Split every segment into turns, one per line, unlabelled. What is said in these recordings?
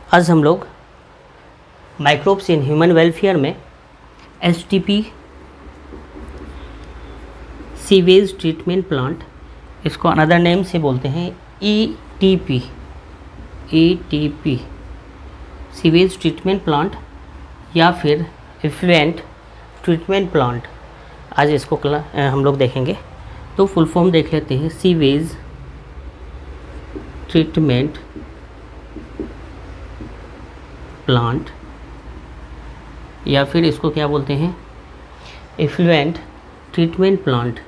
आज हम लोग माइक्रोब्स इन ह्यूमन वेलफेयर में एसटीपी सीवेज ट्रीटमेंट प्लांट, इसको अनदर नेम से बोलते हैं ईटीपी सीवेज ट्रीटमेंट प्लांट या फिर इफ्लुएंट ट्रीटमेंट प्लांट, आज इसको हम लोग देखेंगे। तो फुल फॉर्म देख लेते हैं, सीवेज ट्रीटमेंट प्लांट या फिर इसको क्या बोलते हैं, इफ्लुएंट ट्रीटमेंट प्लांट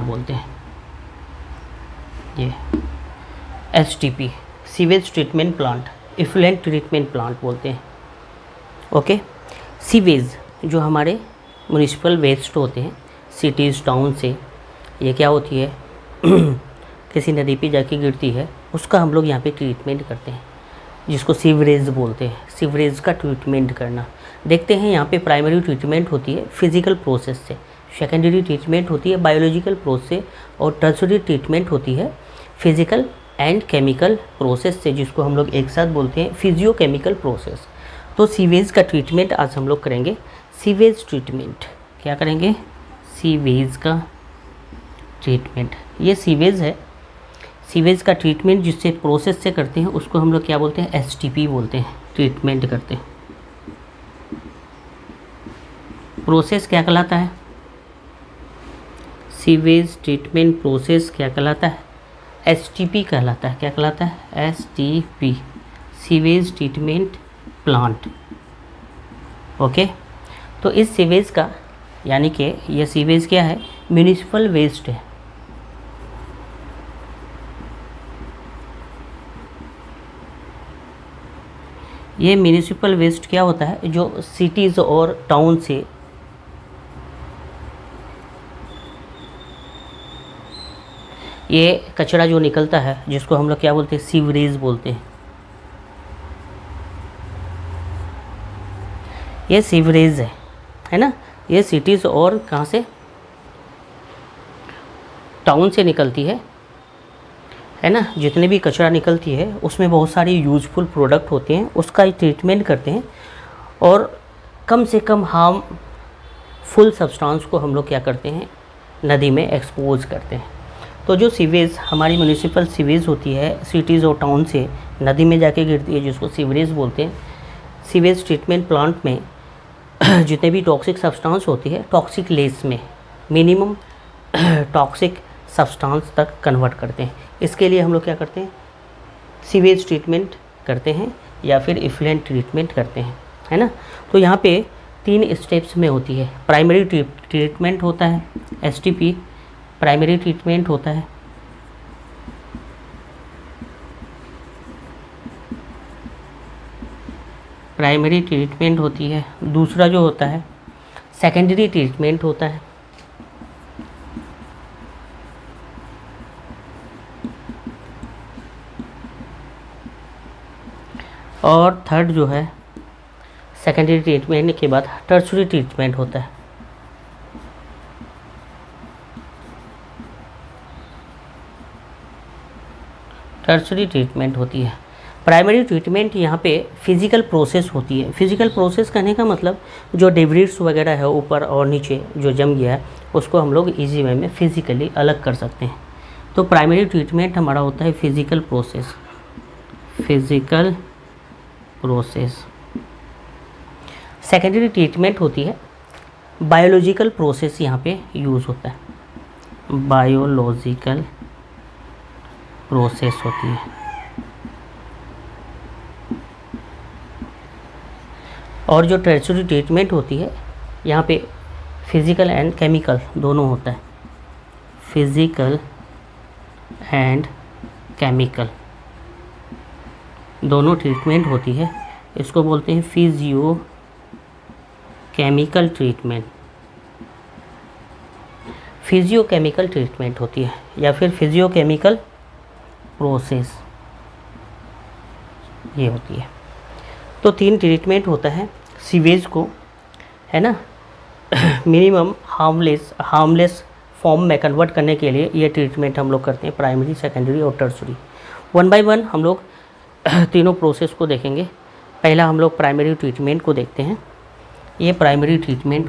बोलते हैं। ये STP sewage treatment plant, effluent treatment plant बोलते हैं। ओके, सीवेज जो हमारे म्यूनिसिपल वेस्ट होते हैं सिटीज़ टाउन से, ये क्या होती है किसी नदी पे जाके गिरती है, उसका हम लोग यहाँ पे ट्रीटमेंट करते हैं, जिसको सीवरेज बोलते हैं। सीवरेज का ट्रीटमेंट करना देखते हैं। यहाँ पे प्राइमरी ट्रीटमेंट होती है फिजिकल प्रोसेस से, सेकेंडरी ट्रीटमेंट होती है बायोलॉजिकल प्रोसेस से, और टर्शरी ट्रीटमेंट होती है फिजिकल एंड केमिकल प्रोसेस से, जिसको हम लोग एक साथ बोलते हैं फिजियोकेमिकल प्रोसेस। तो सीवेज का ट्रीटमेंट आज हम लोग करेंगे। सीवेज ट्रीटमेंट क्या करेंगे, सीवेज का ट्रीटमेंट। ये सीवेज है, सीवेज का ट्रीटमेंट जिससे प्रोसेस से करते हैं उसको हम लोग क्या बोलते हैं, एसटीपी बोलते हैं। ट्रीटमेंट करते हैं, प्रोसेस क्या कहलाता है, सीवेज ट्रीटमेंट प्रोसेस क्या कहलाता है, एसटीपी कहलाता है। क्या कहलाता है, STP sewage treatment plant. Okay, तो इस सीवेज का यानी कि यह सीवेज क्या है, म्यूनिसिपल वेस्ट है। ये म्यूनिसिपल वेस्ट क्या होता है, जो सिटीज़ और टाउन से ये कचरा जो निकलता है, जिसको हम लोग क्या बोलते हैं, सीवरेज बोलते हैं। ये सीवरेज है ना, ये सिटीज़ और कहाँ से, टाउन से निकलती है ना। जितने भी कचरा निकलती है उसमें बहुत सारी यूजफुल प्रोडक्ट होते हैं, उसका ट्रीटमेंट करते हैं और कम से कम हार्मफुल सब्सटेंस को हम लोग क्या करते हैं, नदी में एक्सपोज करते हैं। तो जो सीवेज हमारी म्यूनिसिपल सीवेज होती है सिटीज़ और टाउन से नदी में जाके गिरती है, जिसको सीवरेज बोलते हैं। सीवेज ट्रीटमेंट प्लांट में जितने भी टॉक्सिक सब्सटेंस होती है, टॉक्सिक लेस में मिनिमम टॉक्सिक सब्सटेंस तक कन्वर्ट करते हैं। इसके लिए हम लोग क्या करते हैं, सीवेज ट्रीटमेंट करते हैं या फिर इफ्लुएंट ट्रीटमेंट करते हैं, है ना। तो यहाँ पे 3 स्टेप्स में होती है। प्राइमरी ट्रीटमेंट होता है, एसटीपी प्राइमरी ट्रीटमेंट होता है। प्राइमरी ट्रीटमेंट होती है। दूसरा जो होता है सेकेंडरी ट्रीटमेंट होता है। और थर्ड जो है सेकेंडरी ट्रीटमेंट के बाद टर्शरी ट्रीटमेंट होता है। टर्शरी ट्रीटमेंट होती है। प्राइमरी ट्रीटमेंट यहाँ पे फिज़िकल प्रोसेस होती है। फिज़िकल प्रोसेस कहने का मतलब जो डेब्रिस वगैरह है ऊपर और नीचे जो जम गया है, उसको हम लोग इजी वे में फिज़िकली अलग कर सकते हैं। तो प्राइमरी ट्रीटमेंट हमारा होता है physical process, physical process. Secondary treatment होती है बायोलॉजिकल प्रोसेस, यहाँ पे यूज़ होता है, बायोलॉजिकल प्रोसेस होती है। और जो टर्शरी ट्रीटमेंट होती है, यहाँ पे फिज़िकल एंड केमिकल दोनों होता है, फिज़िकल एंड केमिकल दोनों ट्रीटमेंट होती है। इसको बोलते हैं physio chemical treatment. Physiochemical treatment होती है या फिर फिजियोकेमिकल प्रोसेस ये होती है। तो 3 ट्रीटमेंट होता है सीवेज को, है ना, मिनिमम हार्मलेस फॉर्म में कन्वर्ट करने के लिए ये ट्रीटमेंट हम लोग करते हैं, प्राइमरी, सेकेंडरी और टर्सरी। वन बाय वन हम लोग तीनों प्रोसेस को देखेंगे। पहला हम लोग प्राइमरी ट्रीटमेंट को देखते हैं। ये प्राइमरी ट्रीटमेंट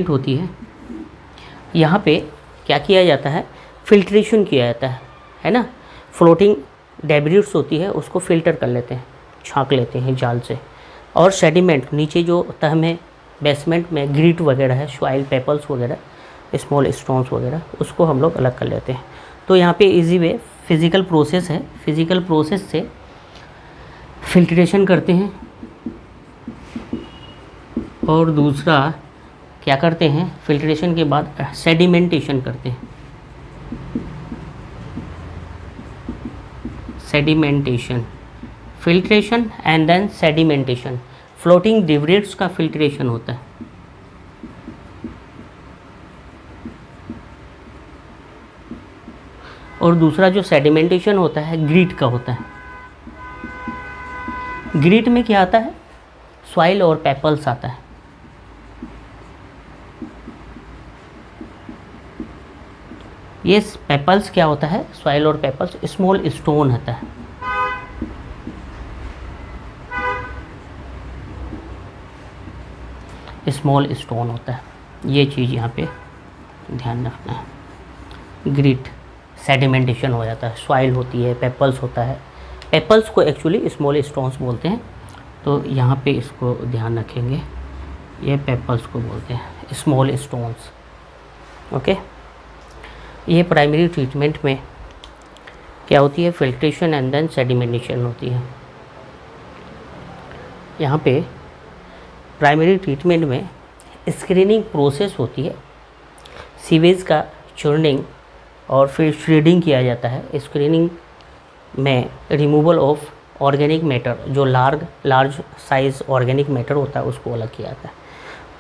होती है यहाँ पे क्या किया जाता है, फिल्ट्रेशन किया जाता है ना। फ्लोटिंग डेब्रिड्स होती है उसको फ़िल्टर कर लेते हैं, छाँक लेते हैं जाल से। और सेडिमेंट नीचे जो तह में बेसमेंट में ग्रीट वगैरह है, सॉइल पेपल्स वगैरह, स्मॉल स्टोन्स वगैरह, उसको हम लोग अलग कर लेते हैं। तो यहाँ पे इजी वे फिज़िकल प्रोसेस है, फिज़िकल प्रोसेस से फिल्ट्रेशन करते हैं। और दूसरा क्या करते हैं, फिल्ट्रेशन के बाद सेडिमेंटेशन करते हैं। Sedimentation, filtration and then sedimentation. Floating debris का फिल्ट्रेशन होता है। और दूसरा जो सेडिमेंटेशन होता है ग्रीट का होता है। ग्रीट में क्या आता है, सॉइल और पेपल्स आता है। ये पेपल्स क्या होता है, सॉइल और पेपल्स, स्मॉल स्टोन होता है। स्मॉल स्टोन होता है, ये चीज़ यहाँ पे ध्यान रखना है। ग्रीट सेडिमेंटेशन हो जाता है, सॉइल होती है, पेपल्स होता है। पेपल्स को एक्चुअली स्मॉल स्टोन्स बोलते हैं, तो यहाँ पे इसको ध्यान रखेंगे, ये पेपल्स को बोलते हैं, स्मॉल स्टोन्स। ओके, ये प्राइमरी ट्रीटमेंट में क्या होती है, फिल्ट्रेशन एंड देन सेडिमेंटेशन होती है। यहाँ पे प्राइमरी ट्रीटमेंट में स्क्रीनिंग प्रोसेस होती है, सीवेज का चूर्निंग और फिर श्रेडिंग किया जाता है। स्क्रीनिंग में रिमूवल ऑफ ऑर्गेनिक मैटर, जो लार्ज साइज़ ऑर्गेनिक मैटर होता है उसको अलग किया जाता है।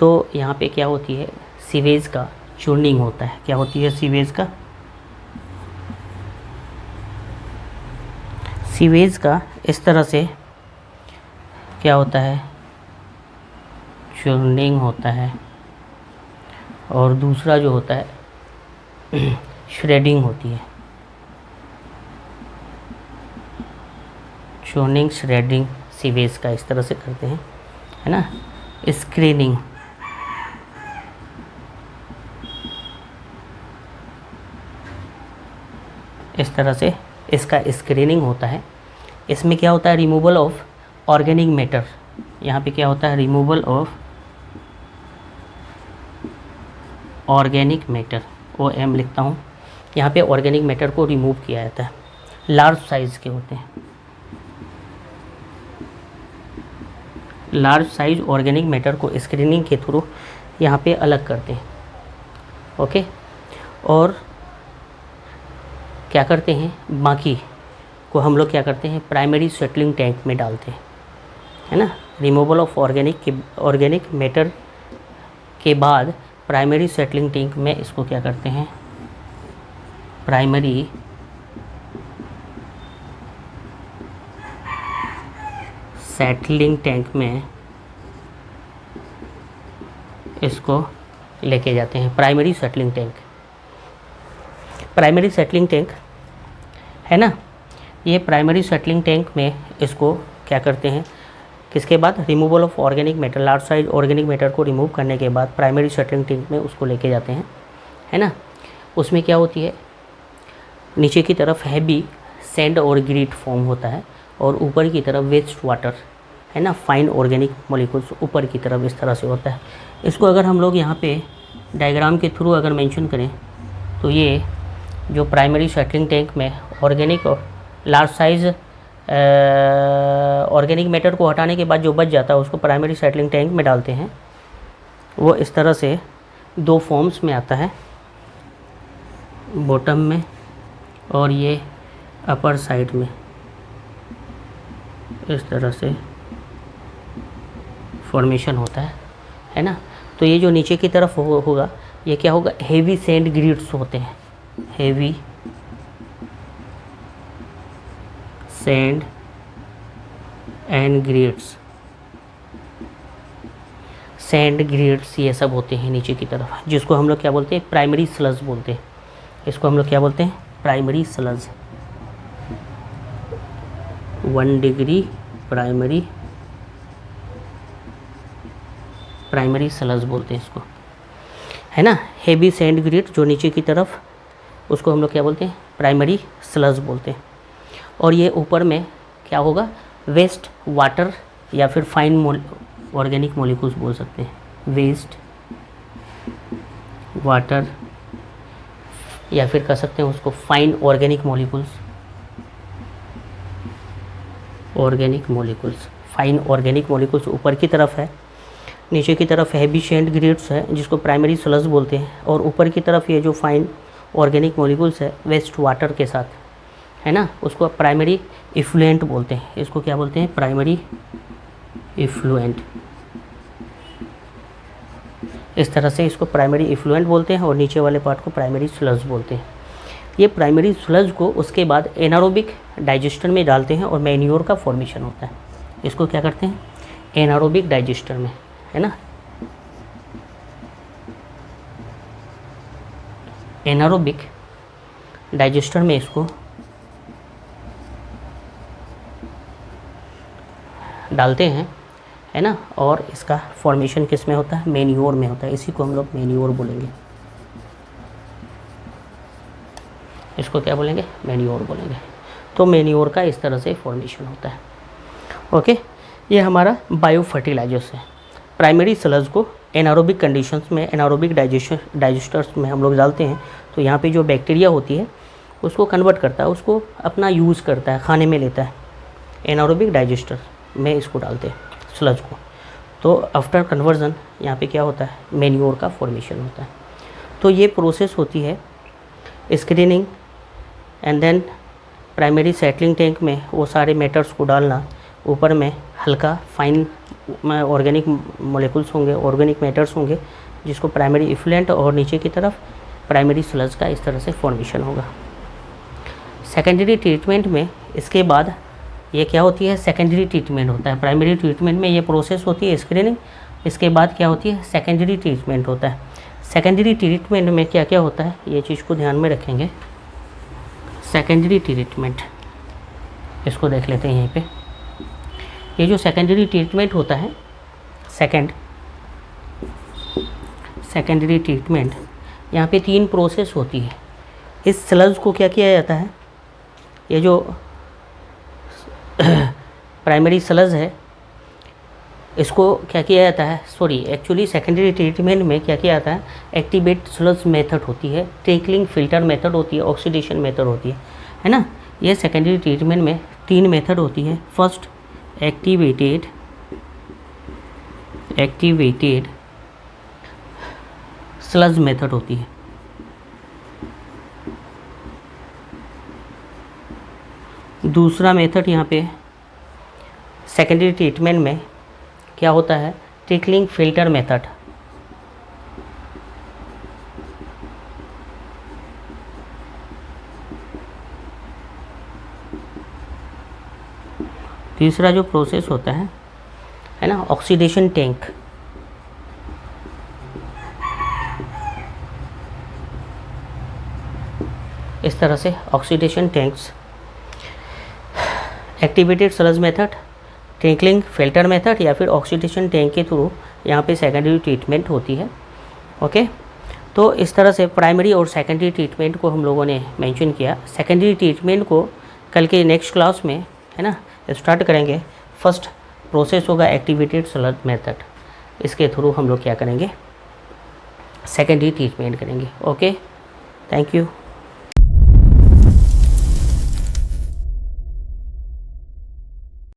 तो यहाँ पे क्या होती है, सीवेज का चूर्निंग होता है। क्या होती है, सीवेज का इस तरह से क्या होता है, चूर्निंग होता है। और दूसरा जो होता है श्रेडिंग होती है। चूर्निंग, श्रेडिंग सीवेज का इस तरह से करते हैं, है ना। स्क्रीनिंग, इस तरह से इसका स्क्रीनिंग होता है। इसमें क्या होता है, रिमूवल ऑफ ऑर्गेनिक मैटर। यहाँ पे क्या होता है, removal of organic matter, OM लिखता हूँ। यहाँ पे ऑर्गेनिक मैटर को रिमूव किया जाता है। लार्ज साइज़ के होते हैं, लार्ज साइज ऑर्गेनिक मैटर को स्क्रीनिंग के थ्रू यहाँ पे अलग करते हैं। ओके, और क्या करते हैं, बाकी को हम लोग क्या करते हैं, प्राइमरी सेटलिंग टैंक में डालते हैं, है ना। रिमूवल ऑफ ऑर्गेनिक मैटर के बाद प्राइमरी सेटलिंग टैंक में इसको क्या करते हैं, प्राइमरी सेटलिंग टैंक में इसको लेके जाते हैं। प्राइमरी सेटलिंग टैंक है ना, ये प्राइमरी सेटलिंग टैंक में इसको क्या करते हैं, किसके बाद, removal of organic matter, large size organic matter को रिमूव करने के बाद प्राइमरी सेटलिंग टैंक में उसको लेके जाते हैं, है ना। उसमें क्या होती है, नीचे की तरफ हैवी सैंड और ग्रीट फॉर्म होता है और ऊपर की तरफ वेस्ट वाटर, है ना, फाइन ऑर्गेनिक मॉलिक्यूल्स ऊपर की तरफ इस तरह से होता है। इसको अगर हम लोग यहाँ पे डायग्राम के थ्रू अगर मेंशन करें तो ये जो प्राइमरी सेटलिंग टैंक में ऑर्गेनिक और लार्ज साइज ऑर्गेनिक मैटर को हटाने के बाद जो बच जाता है उसको प्राइमरी सेटलिंग टैंक में डालते हैं। वो इस तरह से दो फॉर्म्स में आता है, बॉटम में और ये अपर साइड में, इस तरह से फॉर्मेशन होता है ना। तो ये जो नीचे की तरफ होगा ये क्या होगा, हेवी सैंड ग्रिड्स होते हैं, heavy sand and grades, sand grades ये सब होते हैं नीचे की तरफ, जिसको हम लोग क्या बोलते हैं, प्राइमरी स्लज बोलते हैं। इसको हम लोग क्या बोलते हैं, primary sludge, 1 degree primary sludge बोलते हैं इसको, है ना। हेवी सैंड ग्रेड जो नीचे की तरफ, उसको हम लोग क्या बोलते हैं, प्राइमरी स्लज बोलते हैं। और ये ऊपर में क्या होगा, वेस्ट वाटर या फिर फाइन ऑर्गेनिक मॉलिक्यूल्स बोल सकते हैं, वेस्ट वाटर या फिर कह सकते हैं उसको fine organic molecules, fine organic molecules ऊपर की तरफ है। नीचे की तरफ हैवी सैंड ग्रेड्स है जिसको प्राइमरी स्लज बोलते हैं, और ऊपर की तरफ ये जो फाइन ऑर्गेनिक मॉलिक्यूल्स है वेस्ट वाटर के साथ, है ना, उसको प्राइमरी इफ्लुएंट बोलते हैं। इसको क्या बोलते हैं, प्राइमरी इफ्लुएंट। इस तरह से इसको प्राइमरी इफ्लुएंट बोलते हैं, और नीचे वाले पार्ट को प्राइमरी स्लज बोलते हैं। ये प्राइमरी स्लज को उसके बाद एनारोबिक डाइजेस्टर में डालते हैं और मैन्योर का फॉर्मेशन होता है। इसको क्या करते हैं, एनारोबिक डाइजेस्टर में, है ना, एनारोबिक डाइजेस्टर में इसको डालते हैं, है ना। और इसका फॉर्मेशन किस में होता है, मैन्योर में होता है। इसी को हम लोग मैन्योर बोलेंगे, इसको क्या बोलेंगे, मैन्योर बोलेंगे। तो मैन्योर का इस तरह से फॉर्मेशन होता है। ओके, ये हमारा बायो फर्टिलाइजर्स है। प्राइमरी स्लज को एनारोबिक कंडीशंस में, एनारोबिक डाइजेस्टर्स में हम लोग डालते हैं, तो यहाँ पे जो बैक्टीरिया होती है उसको कन्वर्ट करता है, उसको अपना यूज़ करता है, खाने में लेता है। एनारोबिक डाइजेस्टर में इसको डालते हैं स्लज को। तो आफ्टर कन्वर्जन यहाँ पे क्या होता है, मैन्योर का फॉर्मेशन होता है। तो ये प्रोसेस होती है screening and then primary settling tank में वो सारे मैटर्स को डालना। ऊपर में हल्का फाइन ऑर्गेनिक मॉलिक्यूल्स होंगे, ऑर्गेनिक मैटर्स होंगे, जिसको प्राइमरी इफ्लुएंट, और नीचे की तरफ प्राइमरी स्लज का इस तरह से फॉर्मेशन होगा। सेकेंडरी ट्रीटमेंट में इसके बाद ये क्या होती है, सेकेंडरी ट्रीटमेंट होता है। प्राइमरी ट्रीटमेंट में ये प्रोसेस होती है स्क्रीनिंग, इसके बाद क्या होती है, सेकेंडरी ट्रीटमेंट होता है। सेकेंडरी ट्रीटमेंट में क्या क्या होता है, ये चीज़ को ध्यान में रखेंगे। सेकेंडरी ट्रीटमेंट, इसको देख लेते हैं यहीं पे। ये जो सेकेंडरी ट्रीटमेंट होता है, सेकेंडरी ट्रीटमेंट, यहाँ पे 3 प्रोसेस होती है। इस स्लज को क्या किया जाता है, ये जो प्राइमरी स्लज है इसको क्या किया जाता है, एक्चुअली सेकेंडरी ट्रीटमेंट में क्या किया जाता है, एक्टिवेट स्लज मेथड होती है, ट्रिकलिंग फिल्टर मेथड होती है, ऑक्सीडेशन मेथड होती है ना। ये सेकेंडरी ट्रीटमेंट में 3 मेथड होती है। फर्स्ट एक्टिवेटेड स्लज मेथड होती है। दूसरा मेथड यहाँ पे सेकेंडरी ट्रीटमेंट में क्या होता है, ट्रिकलिंग फिल्टर मेथड। तीसरा जो प्रोसेस होता है ना, ऑक्सीडेशन टैंक। इस तरह से oxidation tanks, activated sludge method, trickling filter method या फिर ऑक्सीडेशन टैंक के थ्रू यहाँ पे सेकेंडरी ट्रीटमेंट होती है। ओके, तो इस तरह से प्राइमरी और सेकेंडरी ट्रीटमेंट को हम लोगों ने मेंशन किया। सेकेंडरी ट्रीटमेंट को कल के नेक्स्ट क्लास में, है ना, स्टार्ट करेंगे। फर्स्ट प्रोसेस होगा एक्टिवेटेड स्लज मेथड, इसके थ्रू हम लोग क्या करेंगे, सेकेंडरी ट्रीटमेंट करेंगे। Okay, thank you.